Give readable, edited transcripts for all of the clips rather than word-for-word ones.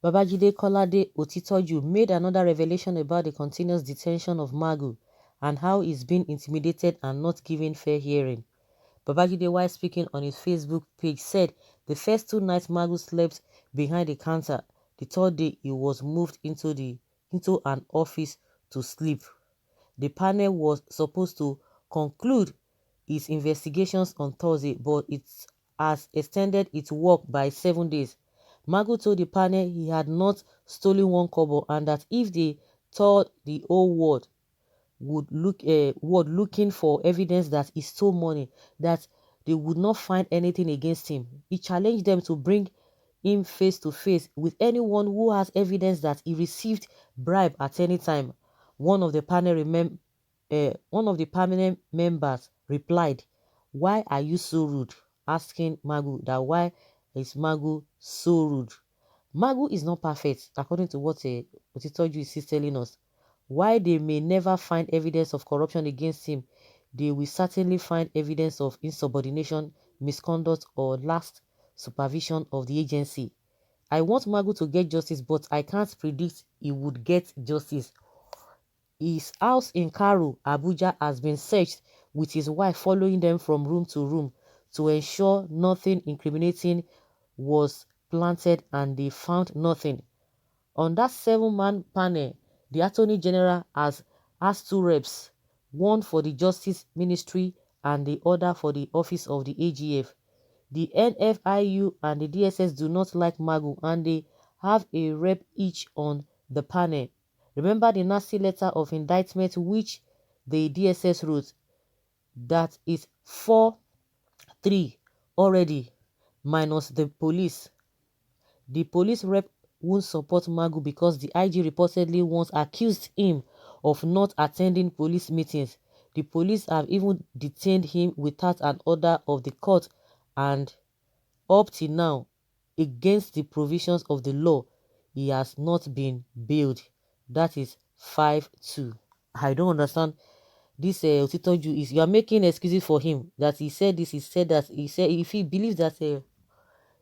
Babajide Kolade Otitoju made another revelation about the continuous detention of Magu and how he's been intimidated and not given fair hearing. Babajide, while speaking on his Facebook page, said the first 2 nights Magu slept behind the counter. The third day, he was moved into an office to sleep. The panel was supposed to conclude its investigations on Thursday, but it has extended its work by 7 days. Magu told the panel he had not stolen 1 kobo and that if they told the whole world looking for evidence that he stole money, that they would not find anything against him. He challenged them to bring him face to face with anyone who has evidence that he received bribe at any time. One of the panel members replied, "Why are you so rude?" asking Magu that why is Magu so rude. Magu is not perfect, according to what Otitoju is telling us. While they may never find evidence of corruption against him, they will certainly find evidence of insubordination, misconduct, or lax supervision of the agency. I want Magu to get justice, but I can't predict he would get justice. His house in Karu, Abuja, has been searched with his wife following them from room to room to ensure nothing incriminating was planted, and they found nothing. On that 7-man panel, the Attorney General has asked 2 reps, one for the Justice Ministry and the other for the Office of the AGF. The NFIU and the DSS do not like Magu and they have a rep each on the panel. Remember the nasty letter of indictment which the DSS wrote? That is 4-3 already, minus the police. The police rep won't support Magu because the IG reportedly once accused him of not attending police meetings. The police have even detained him without an order of the court, and up till now, against the provisions of the law, he has not been bailed. That is 5-2. I don't understand this Otitoju is. You are making excuses for him that he said this, he said that, he said if he believes that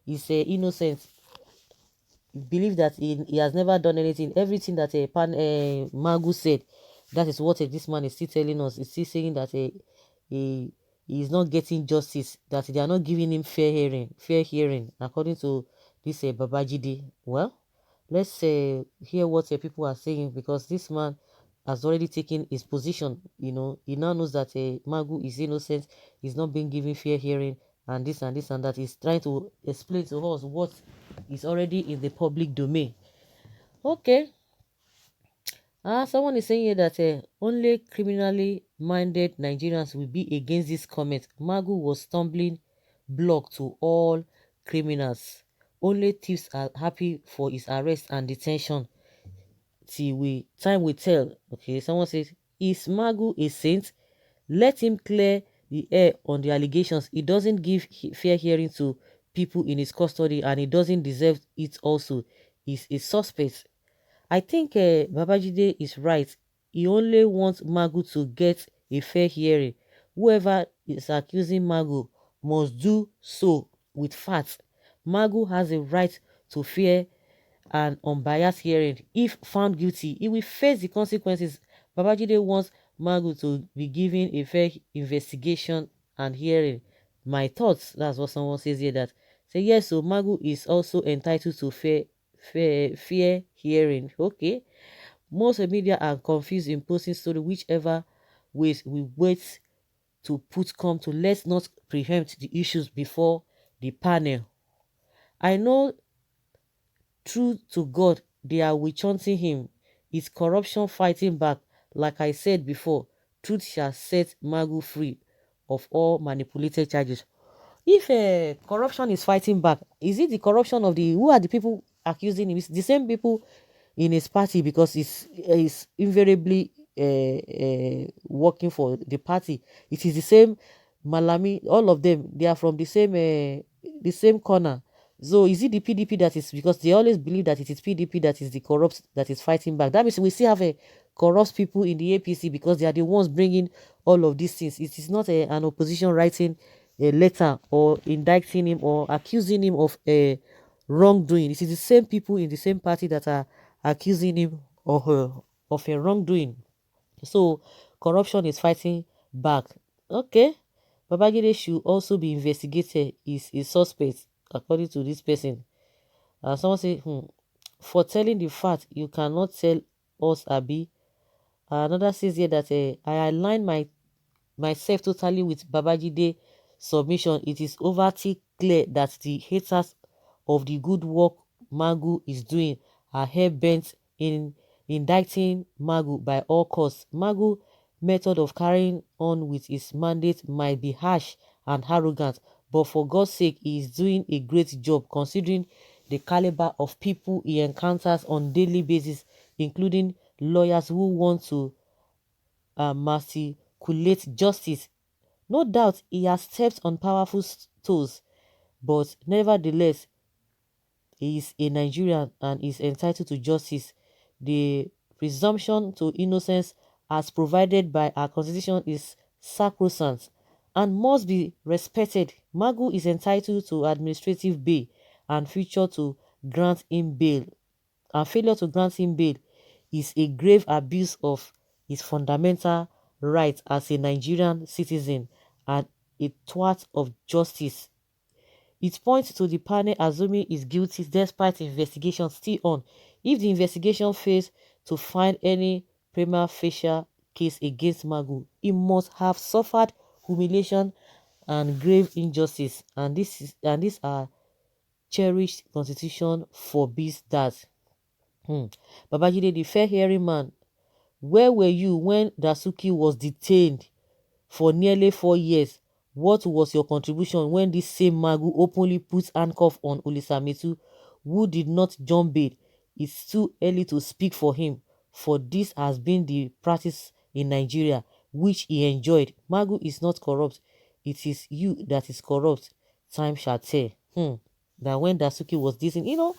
he's innocent, believe that he has never done anything. Everything that Magu said, that is what this man is still telling us. He's still saying that he is not getting justice, that they are not giving him fair hearing, according to this Babajide. Well, let's hear what people are saying, because this man has already taken his position. You know, he now knows that Magu is innocent, he's not being given fair hearing, and this and this and that. He's trying to explain to us what is already in the public domain. Okay. Someone is saying here that only criminally minded Nigerians will be against this comment. Magu was stumbling block to all criminals. Only thieves are happy for his arrest and detention. Time will tell. Okay, someone says, is Magu a saint? Let him clear the air on the allegations. He doesn't give fair hearing to people in his custody, and he doesn't deserve it also. He's a suspect. I think Babajide is right. He only wants Magu to get a fair hearing. Whoever is accusing Magu must do so with facts. Magu has a right to fair and unbiased hearing. If found guilty, he will face the consequences. Babajide wants Magu to be given a fair investigation and hearing. My thoughts, that's what someone says here, that say yes, so Magu is also entitled to fair hearing. Okay. Most media are confused in posting story, whichever ways we wait to put come to. Let's not preempt the issues before the panel. I know, true to God, they are witch-hunting him. Is corruption fighting back? Like I said before, truth shall set Magu free of all manipulated charges. If corruption is fighting back, is it the corruption of who are the people accusing him? It's the same people in his party, because it's invariably working for the party. It is the same Malami, all of them, they are from the same corner. So is it the PDP that is, because they always believe that it is PDP that is the corrupt that is fighting back? That means we still have corrupt people in the APC, because they are the ones bringing all of these things. It is not an opposition writing a letter or indicting him or accusing him of wrongdoing. It is the same people in the same party that are accusing him or her of a wrongdoing. So corruption is fighting back. Okay, Babajide should also be investigated. Is a suspect according to this person. Someone say, for telling the fact you cannot tell us, Abi. Another says here that I align myself totally with Babajide submission. It is overtly clear that the haters of the good work Magu is doing are hell-bent in indicting Magu by all costs. Magu method of carrying on with his mandate might be harsh and arrogant, but for God's sake, he is doing a great job considering the caliber of people he encounters on daily basis, including lawyers who want to matriculate justice. No doubt he has stepped on powerful toes, but nevertheless, he is a Nigerian and is entitled to justice. The presumption to innocence as provided by our constitution is sacrosanct and must be respected. Magu is entitled to administrative bail and future to grant him bail. And failure to grant him bail is a grave abuse of his fundamental rights as a Nigerian citizen and a thwart of justice. It points to the panel assuming is guilty despite investigation still on. If the investigation fails to find any prima facie case against Magu, he must have suffered humiliation and grave injustice, and these are cherished constitution forbids that. Babajide, the fair hearing man, where were you when Dasuki was detained for nearly 4 years? What was your contribution when this same Magu openly put handcuff on Olisametu, who did not jump bail? It's too early to speak for him, for this has been the practice in Nigeria, which he enjoyed. Magu is not corrupt. It is you that is corrupt. Time shall tell. That when Dasuki was dissing,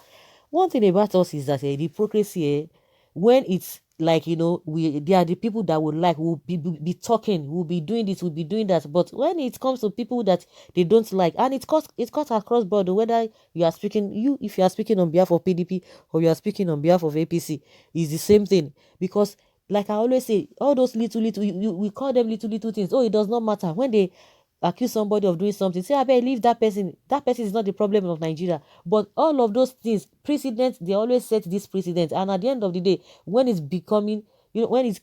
one thing about us is that the hypocrisy, when it's like, they are the people that would like, will be talking, will be doing this, will be doing that. But when it comes to people that they don't like, and it's cut across board, whether if you are speaking on behalf of PDP or you are speaking on behalf of APC, is the same thing. Because like I always say, all those little we call them little things. Oh, it does not matter when they accuse somebody of doing something, say, I bet leave that person is not the problem of Nigeria. But all of those things, precedents, they always set this precedent, and at the end of the day, when it's becoming, when it's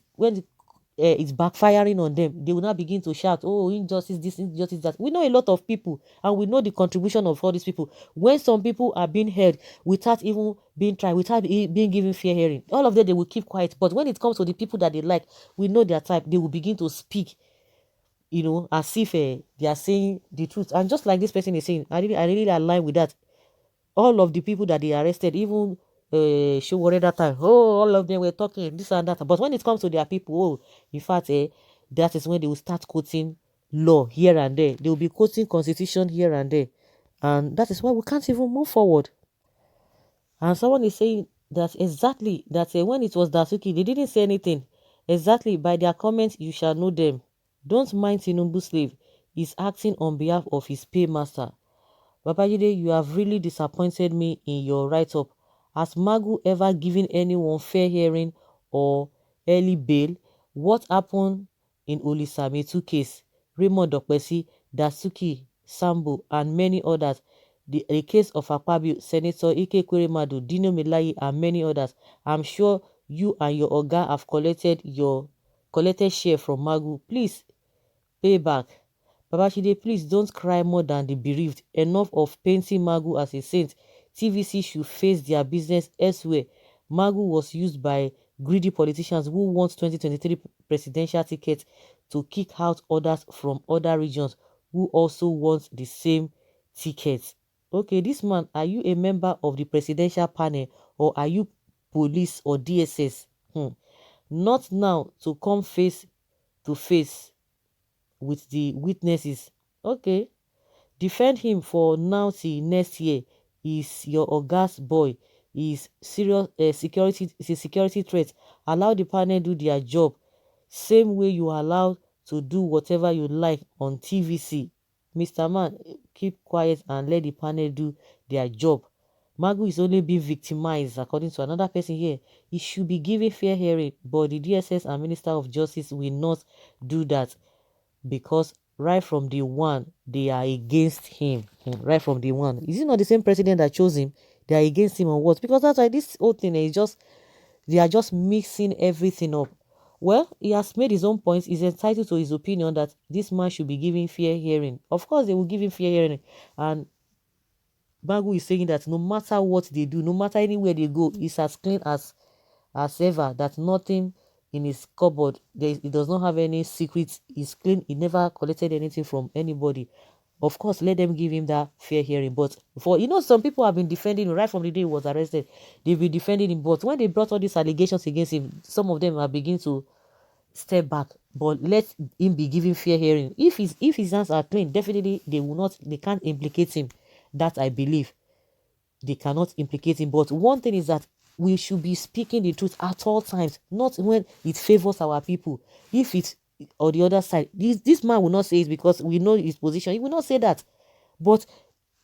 backfiring on them, they will now begin to shout, oh, injustice this, injustice that. We know a lot of people, and we know the contribution of all these people. When some people are being held without even being tried, without being given fair hearing, all of them, they will keep quiet. But when it comes to the people that they like, we know their type, they will begin to speak, as if they are saying the truth. And just like this person is saying, I really align with that. All of the people that they arrested, even Showore that time, oh, all of them were talking this and that. But when it comes to their people, oh, in fact, that is when they will start quoting law here and there. They will be quoting constitution here and there. And that is why we can't even move forward. And someone is saying that exactly that when it was Dasuki, they didn't say anything. Exactly, by their comments, you shall know them. Don't mind Tinubu's slave. He's acting on behalf of his paymaster. Babajide, you have really disappointed me in your write-up. Has Magu ever given anyone fair hearing or early bail? What happened in Olisametu case? Raymond Dokpesi, Dasuki, Sambo, and many others. The case of Akpabio, Senator Ike Kweremadu, Dino Melayi, and many others. I'm sure you and your Oga have collected share from Magu. Please pay back. Babashide, please don't cry more than the bereaved. Enough of painting Magu as a saint. TVC should face their business elsewhere. Magu was used by greedy politicians who want 2023 presidential tickets to kick out others from other regions who also want the same tickets. Okay, this man, are you a member of the presidential panel or are you police or DSS? Not now to come face to face with the witnesses. Okay, defend him for now till next year. He's your oga's boy. He's serious security. It's a security threat. Allow the panel do their job. Same way you are allowed to do whatever you like on TVC. Mr. Man, keep quiet and let the panel do their job. Magu is only being victimized, according to another person here. He should be given fair hearing, but the DSS and Minister of Justice will not do that because right from the one, they are against him. Right from the one. Is it not the same president that chose him? They are against him on what? Because that's why this whole thing is just, they are just mixing everything up. Well, he has made his own points. He's entitled to his opinion that this man should be given fair hearing. Of course, they will give him fair hearing. And Mangu is saying that no matter what they do, no matter anywhere they go, it's as clean as ever, that nothing in his cupboard, he does not have any secrets, he's clean, he never collected anything from anybody. Of course, let them give him that fair hearing. But for, some people have been defending him right from the day he was arrested. They've been defending him. But when they brought all these allegations against him, some of them are beginning to step back. But let him be given fair hearing. If his hands are clean, definitely they can't implicate him. That I believe. They cannot implicate him. But one thing is that we should be speaking the truth at all times, not when it favors our people. If it's on the other side, this man will not say it because we know his position. He will not say that. But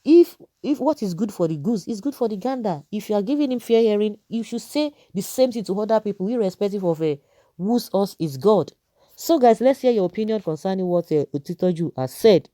if what is good for the goose is good for the gander, if you are giving him fair hearing, you should say the same thing to other people, irrespective of whose us is God. So guys, let's hear your opinion concerning what Otitoju has said.